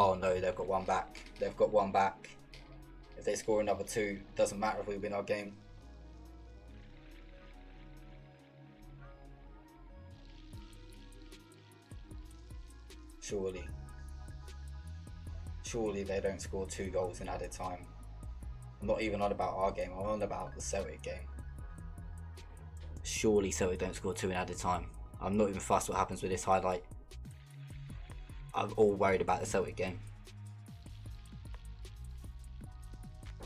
Oh no, they've got one back. They've got one back. If they score another 2, doesn't matter if we win our game. Surely they don't score 2 goals in added time. I'm not even on about our game, I'm on about the Celtic game. Surely Celtic don't score 2 in added time. I'm not even fussed what happens with this highlight. I'm all worried about the Celtic game.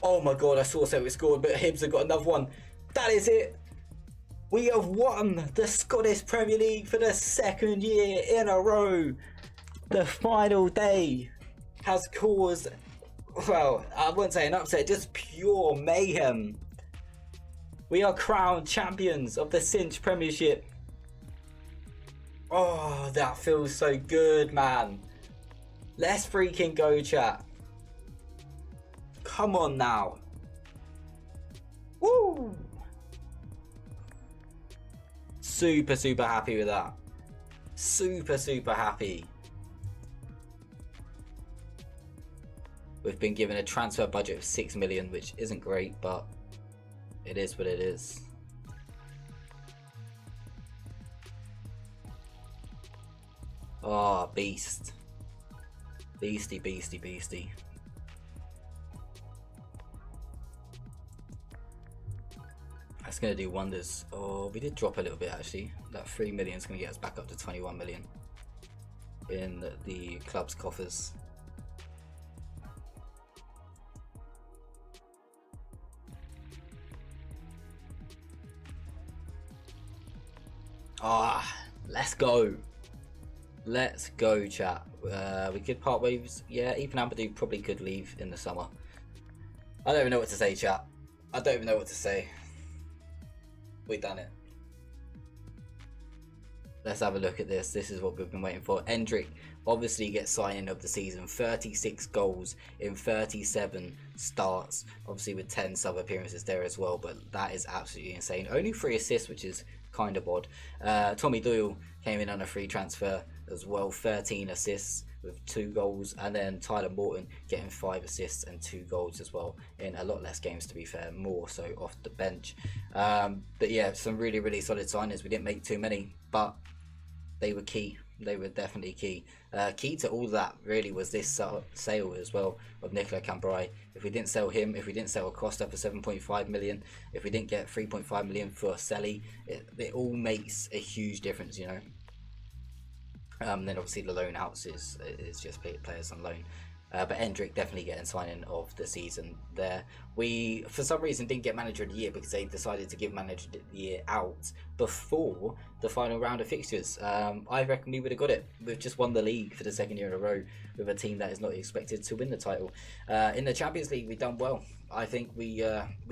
Oh my god, I saw Celtic scored, but Hibs have got another one. That is it. We have won the Scottish Premier League for the 2nd year in a row. The final day has caused, well, I wouldn't say an upset, just pure mayhem. We are crowned champions of the Cinch Premiership. Oh, that feels so good, man. Let's freaking go, chat. Come on now. Woo! Super happy with that. Super happy. We've been given a transfer budget of 6 million, which isn't great, but it is what it is. Oh, beast. Beastie. That's going to do wonders. Oh, we did drop a little bit actually. That 3 million is going to get us back up to 21 million in the club's coffers. Let's go. Let's go, chat. We could part ways. Yeah, Ethan Ampadu probably could leave in the summer. I don't even know what to say, chat. I don't even know what to say. We've done it. Let's have a look at this. This is what we've been waiting for. Endrick obviously gets signing of the season. 36 goals in 37 starts. Obviously with 10 sub appearances there as well. But that is absolutely insane. Only 3 assists, which is kind of odd. Tommy Doyle came in on a free transfer as well. 13 assists with 2 goals. And then Tyler Morton getting 5 assists and 2 goals as well. In a lot less games, to be fair. More so off the bench. But yeah, some really solid signings. We didn't make too many, but they were key. They were definitely key. Key to all that really was this sale as well of Nicola Cambrai. If we didn't sell him, if we didn't sell Acosta for 7.5 million, if we didn't get 3.5 million for Selly, it all makes a huge difference, you know. Then obviously the loan outs is just players on loan. But Endrick definitely getting signing of the season there. We, for some reason, didn't get manager of the year because they decided to give manager of the year out before the final round of fixtures. I reckon we would have got it. We've just won the league for the 2nd year in a row with a team that is not expected to win the title. In the Champions League, we've done well. I think we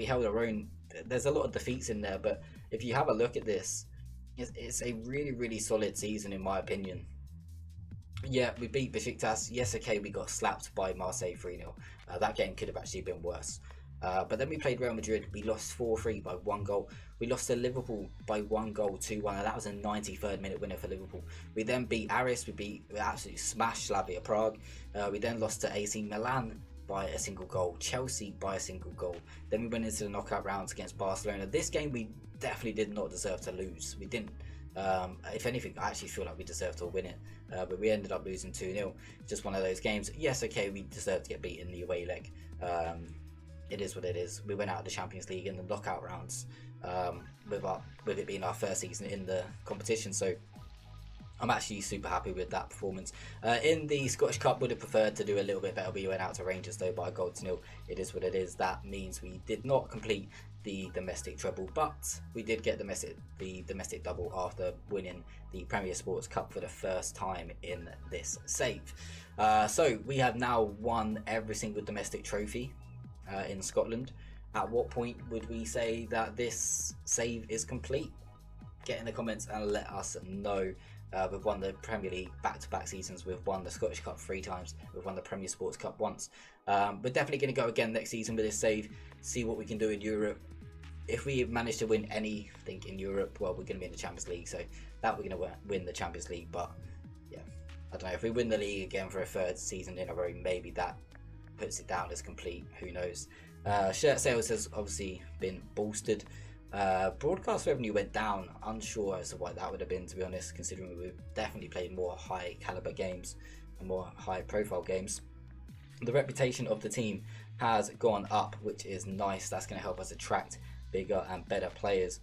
held our own. There's a lot of defeats in there, but if you have a look at this, it's a really solid season in my opinion. Yeah, we beat Besiktas. Yes, okay, we got slapped by Marseille 3-0. That game could have actually been worse. But then we played Real Madrid. We lost 4-3 by 1 goal. We lost to Liverpool by 1 goal, 2-1, and that was a 93rd minute winner for Liverpool. We then beat Aris. We absolutely smashed Slavia Prague. We then lost to AC Milan by a single goal. Chelsea by a single goal. Then we went into the knockout rounds against Barcelona. This game we definitely did not deserve to lose. We didn't. If anything, I actually feel like we deserved to win it, but we ended up losing 2-0. Just one of those games. Yes, okay, we deserved to get beat in the away leg. It is what it is. We went out of the Champions League in the knockout rounds with it being our first season in the competition, so I'm actually super happy with that performance. In the Scottish Cup, would have preferred to do a little bit better. We went out to Rangers though by a goal to 0. It is what it is. That means we did not complete the domestic treble, but we did get the domestic double after winning the Premier Sports Cup for the first time in this save. So we have now won every single domestic trophy in Scotland. At what point would we say that this save is complete? Get in the comments and let us know. We've won the Premier League back-to-back seasons. We've won the Scottish Cup 3 times. We've won the Premier Sports Cup once. We're definitely going to go again next season with this save, see what we can do in Europe. If we manage to win anything in Europe, well, we're going to be in the Champions League, so that we're going to win the Champions League. But yeah, I don't know, if we win the league again for a third season in a row, maybe that puts it down as complete. Who knows? Shirt sales has obviously been bolstered. Broadcast revenue went down. Unsure as to why that would have been, to be honest, considering we've definitely played more high caliber games and more high profile games. The reputation of the team has gone up, which is nice. That's going to help us attract bigger and better players,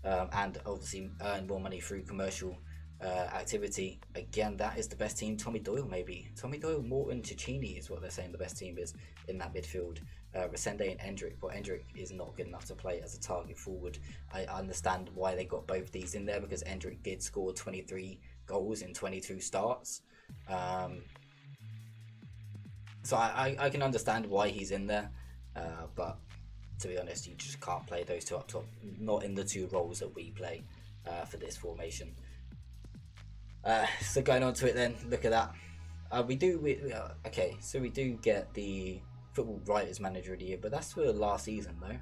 and obviously earn more money through commercial activity. Again, that is the best team. Tommy Doyle, maybe. Tommy Doyle, Morton, Cicchini is what they're saying the best team is in that midfield. Resende and Endrick, but Endrick is not good enough to play as a target forward. I understand why they got both these in there, because Endrick did score 23 goals in 22 starts. So I can understand why he's in there, but to be honest, you just can't play those two up top, not in the two roles that we play for this formation. So going on to it then, look at that. We do get the Football Writers Manager of the Year, but that's for last season though.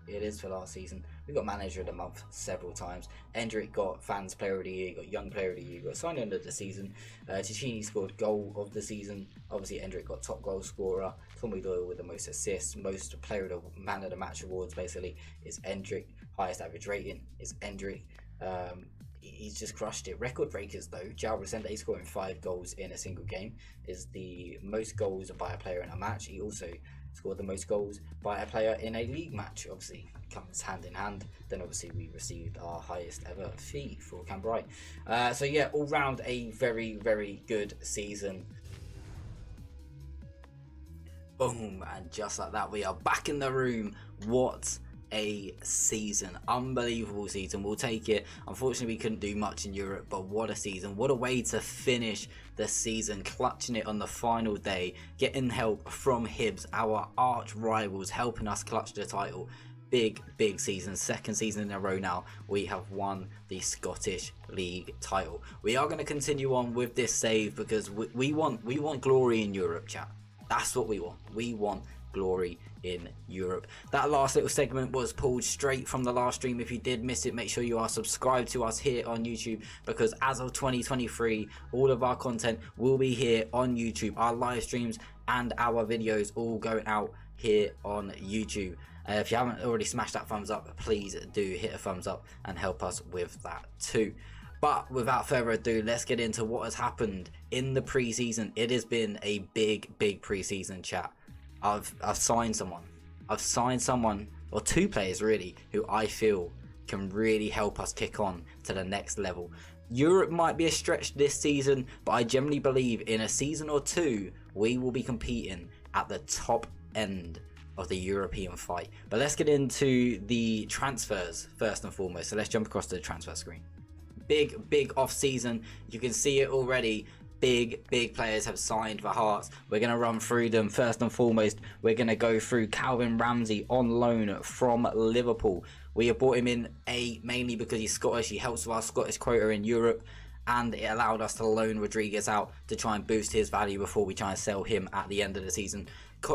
It is for last season. We got Manager of the Month several times. Endrick got Fans Player of the Year, got Young Player of the Year, got Signing of the Season. Cicchini scored Goal of the Season. Obviously Endrick got Top Goal Scorer. Tommy Doyle with the most assists, most Player of the Man of the Match awards basically is Endrick. Highest average rating is Endrick. He's just crushed it. Record breakers though, João Resende scoring 5 goals in a single game is the most goals by a player in a match. He also scored the most goals by a player in a league match. Obviously comes hand in hand. Then obviously we received our highest ever fee for Cambrai. So yeah, all round a very, very good season. Boom, and just like that we are back in the room. What a season, unbelievable season. We'll take it. Unfortunately we couldn't do much in Europe, but what a season, what a way to finish the season, clutching it on the final day, getting help from Hibs, our arch rivals, helping us clutch the title. Big season, second season in a row now we have won the Scottish League title. We are going to continue on with this save because we want glory in Europe, chat. That's what we want glory in Europe. That last little segment was pulled straight from the last stream. If you did miss it, make sure you are subscribed to us here on YouTube, because as of 2023 all of our content will be here on YouTube. Our live streams and our videos all going out here on YouTube. If you haven't already smashed that thumbs up, please do hit a thumbs up and help us with that too. But without further ado, let's get into what has happened in the preseason. It has been a big preseason, chat. I've signed someone. Or 2 players really, who I feel can really help us kick on to the next level. Europe might be a stretch this season, but I generally believe in a season or 2 we will be competing at the top end of the European fight. But let's get into the transfers first and foremost. So let's jump across to the transfer screen. Big off season. You can see it already. Big players have signed for Hearts. We're going to run through them. First and foremost, we're going to go through Calvin Ramsey on loan from Liverpool. We have brought him in mainly because he's Scottish. He helps with our Scottish quota in Europe, and it allowed us to loan Rodriguez out to try and boost his value before we try and sell him at the end of the season.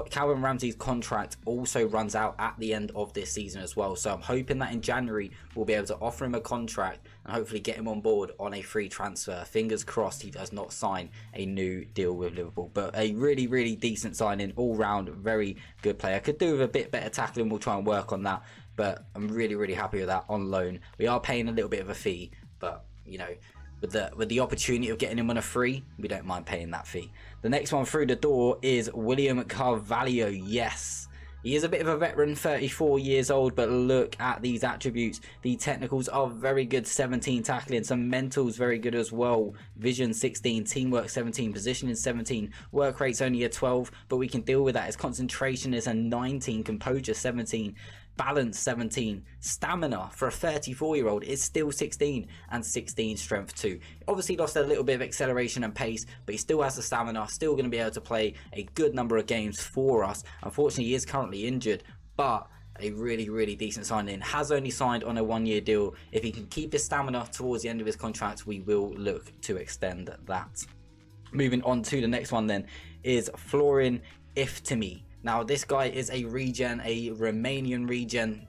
Calvin Ramsey's contract also runs out at the end of this season as well, so I'm hoping that in January we'll be able to offer him a contract and hopefully get him on board on a free transfer. Fingers crossed he does not sign a new deal with Liverpool, but a really decent signing, all round very good player. Could do with a bit better tackling, we'll try and work on that, but I'm really happy with that on loan. We are paying a little bit of a fee, but you know, with the opportunity of getting him on a free, we don't mind paying that fee. The next one through the door is William Carvalho. Yes, he is a bit of a veteran, 34 years old, but look at these attributes. The technicals are very good, 17 tackling, some mentals very good as well. Vision 16, teamwork 17, positioning 17, work rate's only a 12, but we can deal with that. His concentration is a 19, composure 17, balance 17, stamina for a 34-year-old is still 16, and 16 strength too. Obviously lost a little bit of acceleration and pace, but he still has the stamina, still going to be able to play a good number of games for us. Unfortunately he is currently injured, but a really decent signing. Has only signed on a 1-year deal. If he can keep his stamina towards the end of his contract, we will look to extend that. Moving on to the next one then is Florin Iftimi. Now this guy is a regen, a Romanian regen,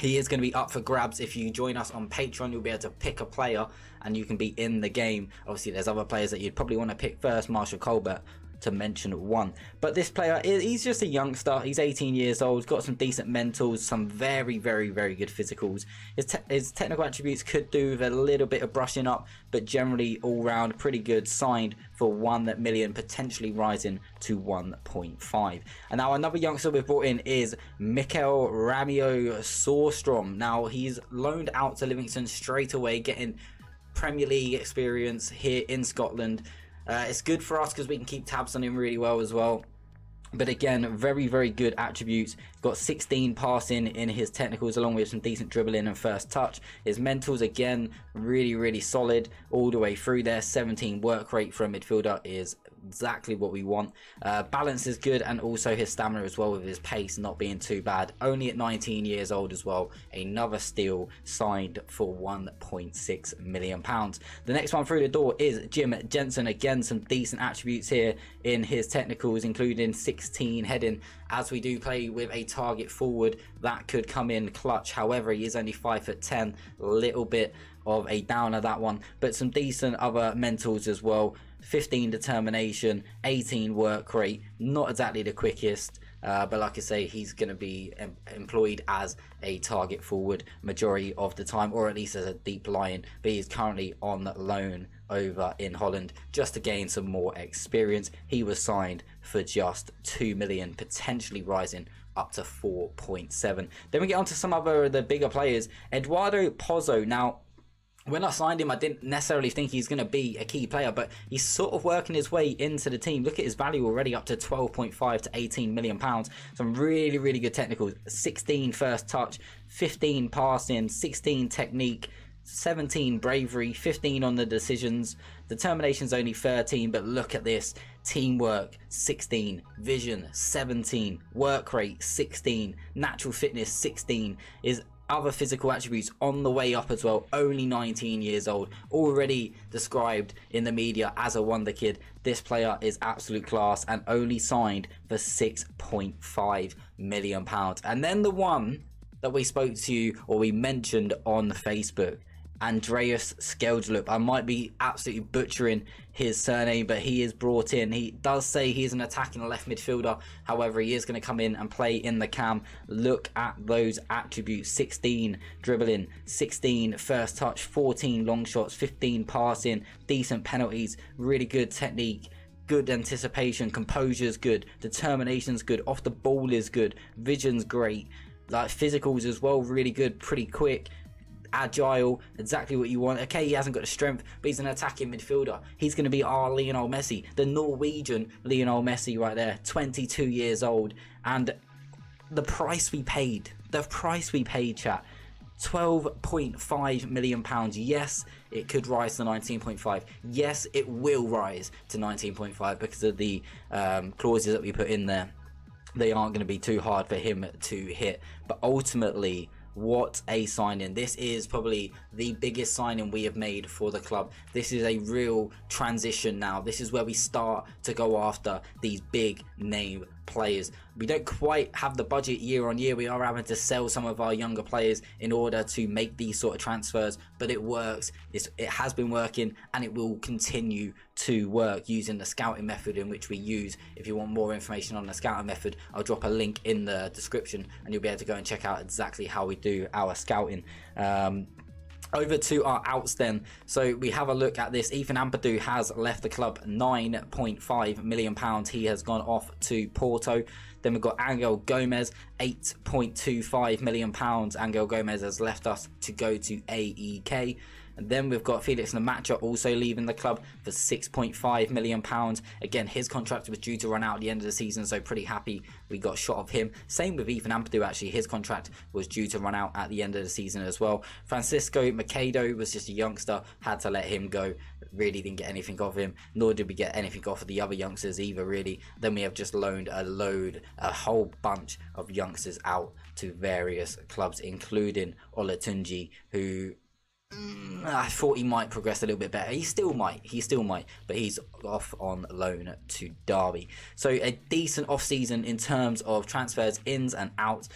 He is going to be up for grabs. If you join us on Patreon, you'll be able to pick a player and you can be in the game. Obviously, there's other players that you'd probably want to pick first, Marshall Colbert, to mention one. But this player, he's just a youngster. He's 18 years old, got some decent mentals, some very, very, very good physicals. His technical attributes could do with a little bit of brushing up, but generally all round pretty good. Signed for 1 million, potentially rising to 1.5. And now another youngster we've brought in is Mikael Ramio Sorstrom. Now he's loaned out to Livingston straight away, getting Premier League experience here in Scotland. It's good for us because we can keep tabs on him really well as well. But again, very, very good attributes. Got 16 passing in his technicals, along with some decent dribbling and first touch. His mentals, again, really, really solid all the way through there. 17 work rate for a midfielder is exactly what we want. Balance is good, and also his stamina as well, with his pace not being too bad. Only at 19 years old as well. Another steal, signed for £1.6 million. The next one through the door is Jim Jensen. Again, some decent attributes here in his technicals, including 16 heading. As we do play with a target forward, that could come in clutch. However, he is only 5'10", a little bit of a downer, that one, but some decent other mentals as well. 15 determination, 18 work rate, not exactly the quickest, but like I say, he's going to be employed as a target forward majority of the time, or at least as a deep line, but he's currently on loan over in Holland just to gain some more experience. He was signed for just 2 million, potentially rising up to 4.7. Then we get on to some other of the bigger players. Eduardo Pozzo. Now, when I signed him, I didn't necessarily think he's going to be a key player, but he's sort of working his way into the team. Look at his value already, up to 12.5 to 18 million pounds. Some really, really good technicals. 16 first touch, 15 passing, 16 technique, 17 bravery, 15 on the decisions. Determination's only 13, but look at this. Teamwork, 16. Vision, 17. Work rate, 16. Natural fitness, 16. Is other physical attributes on the way up as well. Only 19 years old, already described in the media as a wonder kid. This player is absolute class, and only signed for £6.5 million. And then the one that we spoke to, or we mentioned on Facebook, Andreas Skeldrup. I might be absolutely butchering his surname, but he is brought in. He does say he's an attacking left midfielder. However, he is going to come in and play in the cam. Look at those attributes. 16 dribbling, 16 first touch, 14 long shots, 15 passing, decent penalties, really good technique, good anticipation, composure's good, determination's good, off the ball is good, vision's great, like physicals as well, really good, pretty quick, agile, exactly what you want. Okay, he hasn't got the strength, but he's an attacking midfielder. He's going to be our Lionel Messi, the Norwegian Lionel Messi right there, 22 years old. And the price we paid, chat, £12.5 million. Yes, it could rise to 19.5. Yes, it will rise to 19.5 because of the clauses that we put in there. They aren't going to be too hard for him to hit, but ultimately, what a signing. This is probably the biggest signing we have made for the club. This is a real transition now. This is where we start to go after these big name players. We don't quite have the budget year on year. We are having to sell some of our younger players in order to make these sort of transfers, but it works. It has been working, and it will continue to work using the scouting method in which we use. If you want more information on the scouting method, I'll drop a link in the description and you'll be able to go and check out exactly how we do our scouting. Over to our outs then. So we have a look at this. Ethan Ampadu has left the club, £9.5 million. He has gone off to Porto. Then we've got Angel Gomez, £8.25 million. Angel Gomez has left us to go to AEK. And then we've got Felix Namacha also leaving the club for £6.5 million. Again, his contract was due to run out at the end of the season, so pretty happy we got shot of him. Same with Ethan Ampadu, actually. His contract was due to run out at the end of the season as well. Francisco Macedo was just a youngster, had to let him go. Really didn't get anything off him, nor did we get anything off of the other youngsters either, really. Then we have just loaned a whole bunch of youngsters out to various clubs, including Olatunji, who I thought he might progress a little bit better. He still might, but he's off on loan to Derby. So a decent off-season in terms of transfers, ins and outs.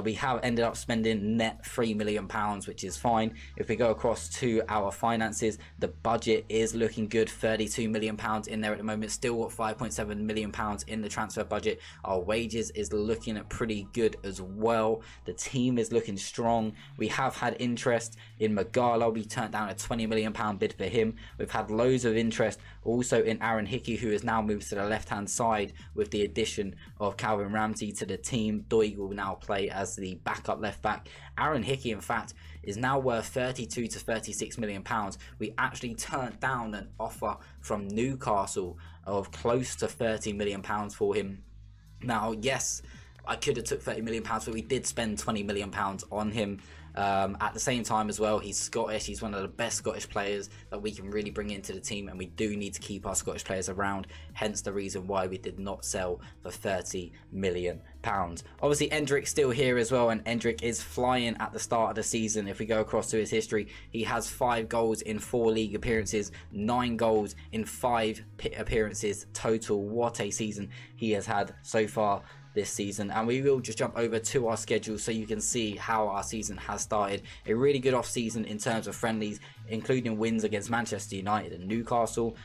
We have ended up spending net £3 million, which is fine. If we go across to our finances, the budget is looking good, £32 million in there at the moment. Still got £5.7 million in the transfer budget. Our wages is looking pretty good as well. The team is looking strong. We have had interest in Magala. We turned down a £20 million bid for him. We've had loads of interest also in Aaron Hickey, who has now moved to the left hand side with the addition of Calvin Ramsey to the team. Doig will now play as the backup left back. Aaron Hickey, in fact, is now worth 32 to 36 million pounds. We actually turned down an offer from Newcastle of close to 30 million pounds for him. Now, yes, I could have took 30 million pounds, but we did spend 20 million pounds on him. At the same time as well, he's Scottish. He's one of the best Scottish players that we can really bring into the team, and we do need to keep our Scottish players around, hence the reason why we did not sell for 30 million pounds. Obviously, Endrick's still here as well, and Endrick is flying at the start of the season. If we go across to his history, he has 5 goals in 4 league appearances, 9 goals in 5 appearances total. What a season he has had so far this season. And we will just jump over to our schedule so you can see how our season has started. A really good off season in terms of friendlies, including wins against Manchester United and Newcastle.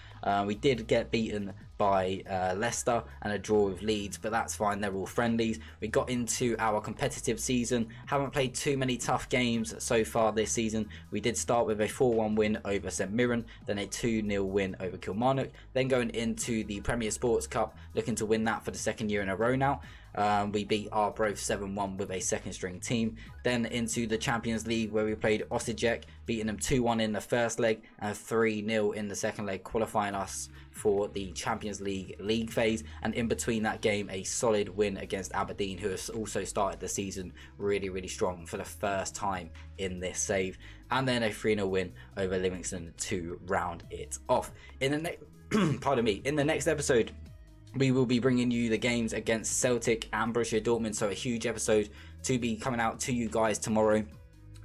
We did get beaten by Leicester and a draw with Leeds, but that's fine, they're all friendlies. We got into our competitive season, haven't played too many tough games so far this season. We did start with a 4-1 win over St Mirren, then a 2-0 win over Kilmarnock, then going into the Premier Sports Cup, looking to win that for the 2nd year in a row now. We beat Arbroath 7-1 with a 2nd string team. Then into the Champions League, where we played Osijek, beating them 2-1 in the first leg and 3-0 in the second leg, qualifying us for the Champions League phase. And in between that game, a solid win against Aberdeen, who has also started the season really strong for the first time in this save. And then a 3-0 win over Livingston to round it off. In the next in the next episode, we will be bringing you the games against Celtic and Borussia Dortmund, so a huge episode to be coming out to you guys tomorrow.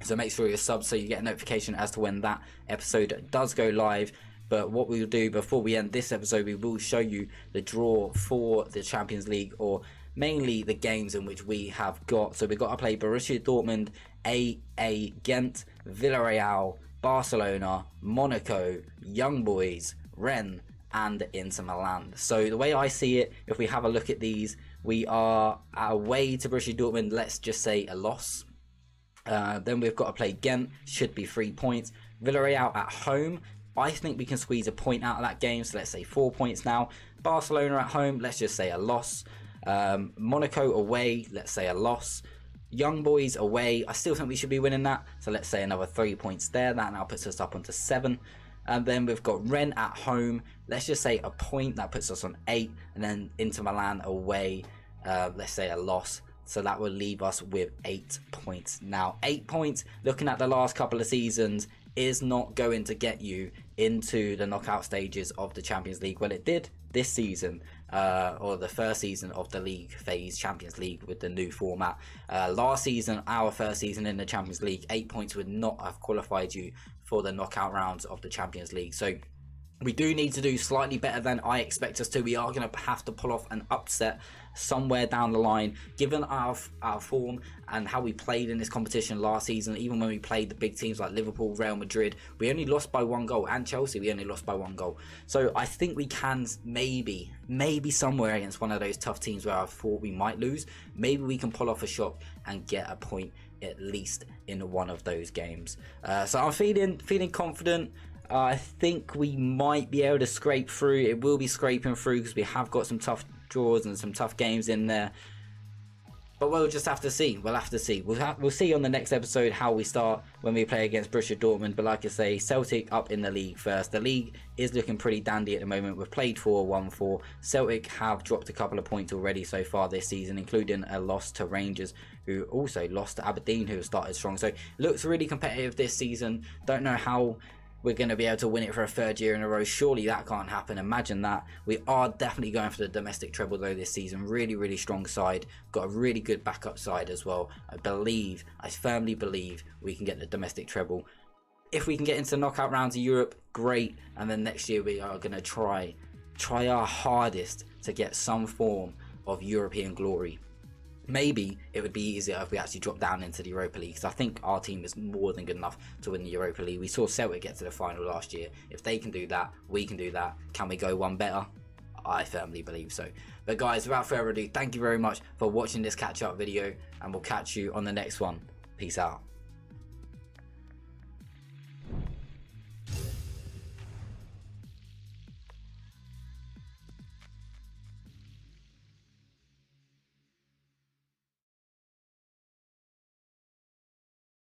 So make sure you're subbed so you get a notification as to when that episode does go live. But what we'll do before we end this episode, we will show you the draw for the Champions League, or mainly the games in which we have got. So we've got to play Borussia Dortmund, AA Ghent, Villarreal, Barcelona, Monaco, Young Boys, Rennes, and Inter Milan. So the way I see it, if we have a look at these, we are away to Borussia Dortmund, let's just say a loss. Then we've got to play Ghent, should be 3 points. Villarreal at home, I think we can squeeze a point out of that game, so let's say 4 points now. Barcelona at home, let's just say a loss. Monaco away, let's say a loss. Young Boys away, I still think we should be winning that, so let's say another 3 points there. That now puts us up onto 7. And then we've got Rennes at home, let's just say a point, that puts us on 8. And then Inter Milan away, let's say a loss, so that will leave us with 8 points. Now 8 points, looking at the last couple of seasons, is not going to get you into the knockout stages of the Champions League. Well, it did this season, or the first season of the league phase, Champions League, with the new format. Last season, our first season in the Champions League, 8 points would not have qualified you for the knockout rounds of the Champions League. So we do need to do slightly better than I expect us to. We are going to have to pull off an upset somewhere down the line, given our form and how we played in this competition last season. Even when we played the big teams like Liverpool, Real Madrid, we only lost by 1 goal, and Chelsea, we only lost by 1 goal. So I think we can maybe somewhere against one of those tough teams where I thought we might lose, maybe we can pull off a shock and get a point at least in one of those games. So I'm feeling confident. I think we might be able to scrape through. It will be scraping through because we have got some tough draws and some tough games in there. But we'll just have to see. We'll have to see. We'll see on the next episode how we start when we play against Borussia Dortmund. But like I say, Celtic up in the league first. The league is looking pretty dandy at the moment. We've played 4-1-4. Celtic have dropped a couple of points already so far this season, including a loss to Rangers, who also lost to Aberdeen, who started strong. So looks really competitive this season. Don't know how we're going to be able to win it for a 3rd year in a row. Surely that can't happen. Imagine that. We are definitely going for the domestic treble though this season. Really strong side. Got a really good backup side as well. I firmly believe we can get the domestic treble. If we can get into the knockout rounds of Europe, great. And then next year we are going to try our hardest to get some form of European glory. maybe it would be easier if we actually drop down into the Europa League, because I think our team is more than good enough to win the Europa League. We saw Celtic get to the final last year. If they can do that, we can do that. Can we go one better? I firmly believe so. But guys, without further ado, thank you very much for watching this catch-up video, and we'll catch you on the next one. Peace out.